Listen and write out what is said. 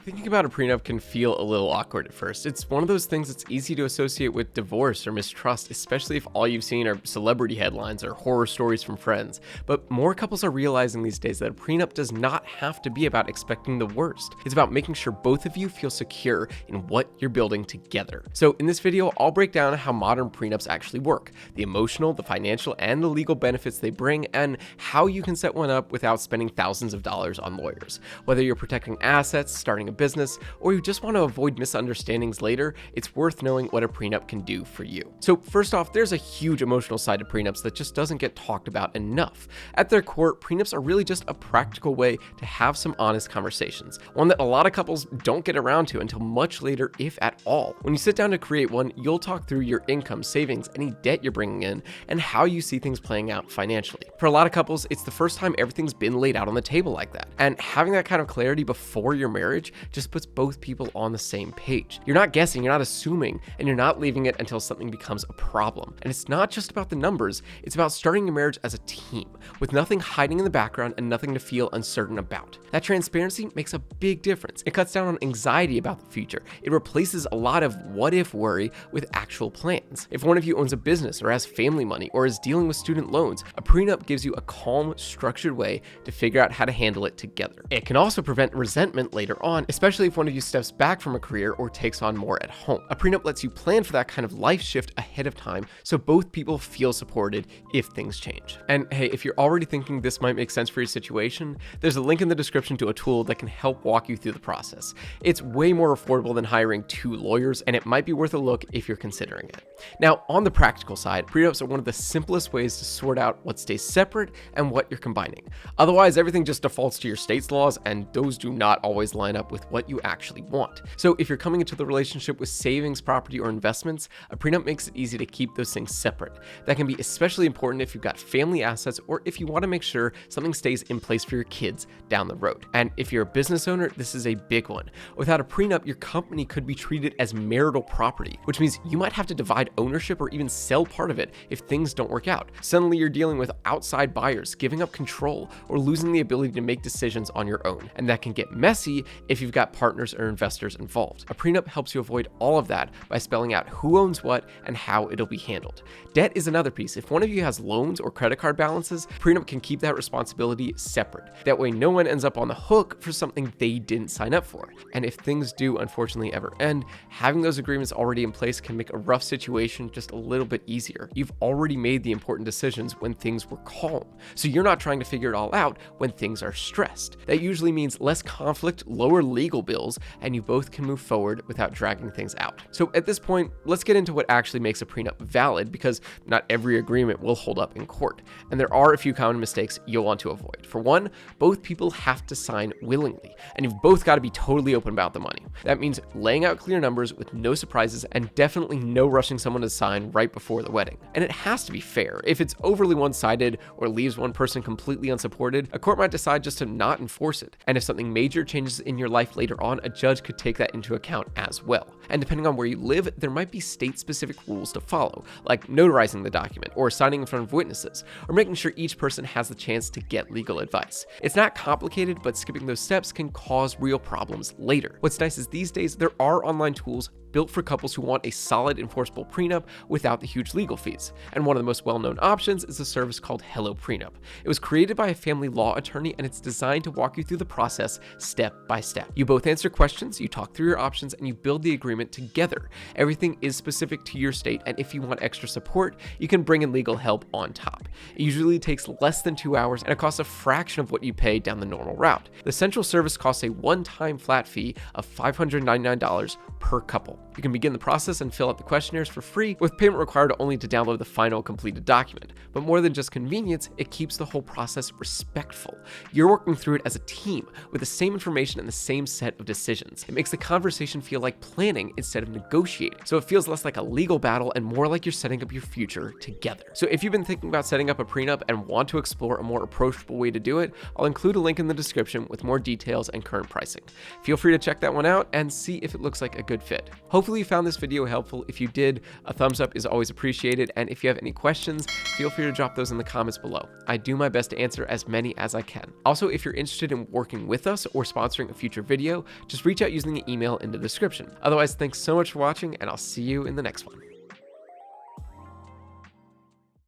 Thinking about a prenup can feel a little awkward at first. It's one of those things that's easy to associate with divorce or mistrust, especially if all you've seen are celebrity headlines or horror stories from friends. But more couples are realizing these days that a prenup does not have to be about expecting the worst. It's about making sure both of you feel secure in what you're building together. So in this video, I'll break down how modern prenups actually work, the emotional, the financial, and the legal benefits they bring, and how you can set one up without spending thousands of dollars on lawyers. Whether you're protecting assets, starting a business, or you just want to avoid misunderstandings later, it's worth knowing what a prenup can do for you. So first off, there's a huge emotional side to prenups that just doesn't get talked about enough. At their core, prenups are really just a practical way to have some honest conversations, one that a lot of couples don't get around to until much later, if at all. When you sit down to create one, you'll talk through your income, savings, any debt you're bringing in, and how you see things playing out financially. For a lot of couples, it's the first time everything's been laid out on the table like that. And having that kind of clarity before your marriage just puts both people on the same page. You're not guessing, you're not assuming, and you're not leaving it until something becomes a problem. And it's not just about the numbers, it's about starting your marriage as a team, with nothing hiding in the background and nothing to feel uncertain about. That transparency makes a big difference. It cuts down on anxiety about the future. It replaces a lot of what if worry with actual plans. If one of you owns a business or has family money or is dealing with student loans, a prenup gives you a calm, structured way to figure out how to handle it together. It can also prevent resentment later on, especially if one of you steps back from a career or takes on more at home. A prenup lets you plan for that kind of life shift ahead of time so both people feel supported if things change. And hey, if you're already thinking this might make sense for your situation, there's a link in the description to a tool that can help walk you through the process. It's way more affordable than hiring 2 lawyers, and it might be worth a look if you're considering it. Now, on the practical side, prenups are one of the simplest ways to sort out what stays separate and what you're combining. Otherwise, everything just defaults to your state's laws, and those do not always line up with what you actually want. So if you're coming into the relationship with savings, property, or investments, a prenup makes it easy to keep those things separate. That can be especially important if you've got family assets or if you want to make sure something stays in place for your kids down the road. And if you're a business owner, this is a big one. Without a prenup, your company could be treated as marital property, which means you might have to divide ownership or even sell part of it if things don't work out. Suddenly you're dealing with outside buyers, giving up control, or losing the ability to make decisions on your own. And that can get messy if you've got partners or investors involved. A prenup helps you avoid all of that by spelling out who owns what and how it'll be handled. Debt is another piece. If one of you has loans or credit card balances, prenup can keep that responsibility separate. That way no one ends up on the hook for something they didn't sign up for. And if things do unfortunately ever end, having those agreements already in place can make a rough situation just a little bit easier. You've already made the important decisions when things were calm, so you're not trying to figure it all out when things are stressed. That usually means less conflict, lower legal bills, and you both can move forward without dragging things out. So at this point, let's get into what actually makes a prenup valid, because not every agreement will hold up in court, and there are a few common mistakes you'll want to avoid. For one, both people have to sign willingly, and you've both got to be totally open about the money. That means laying out clear numbers with no surprises, and definitely no rushing someone to sign right before the wedding. And it has to be fair. If it's overly one-sided or leaves one person completely unsupported, a court might decide just to not enforce it. And if something major changes in your life later on, a judge could take that into account as well. And depending on where you live, there might be state-specific rules to follow, like notarizing the document, or signing in front of witnesses, or making sure each person has the chance to get legal advice. It's not complicated, but skipping those steps can cause real problems later. What's nice is these days, there are online tools built for couples who want a solid enforceable prenup without the huge legal fees. And one of the most well-known options is a service called Hello Prenup. It was created by a family law attorney, and it's designed to walk you through the process step by step. You both answer questions, you talk through your options, and you build the agreement together. Everything is specific to your state, and if you want extra support, you can bring in legal help on top. It usually takes less than 2 hours, and it costs a fraction of what you pay down the normal route. The central service costs a one-time flat fee of $599 per couple. You can begin the process and fill out the questionnaires for free, with payment required only to download the final completed document. But more than just convenience, it keeps the whole process respectful. You're working through it as a team with the same information and the same set of decisions. It makes the conversation feel like planning instead of negotiating, so it feels less like a legal battle and more like you're setting up your future together. So if you've been thinking about setting up a prenup and want to explore a more approachable way to do it, I'll include a link in the description with more details and current pricing. Feel free to check that one out and see if it looks like a good fit. Hopefully Hopefully you found this video helpful. If you did, a thumbs up is always appreciated, and if you have any questions, feel free to drop those in the comments below. I do my best to answer as many as I can. Also, if you're interested in working with us or sponsoring a future video, just reach out using the email in the description. Otherwise, thanks so much for watching, and I'll see you in the next one.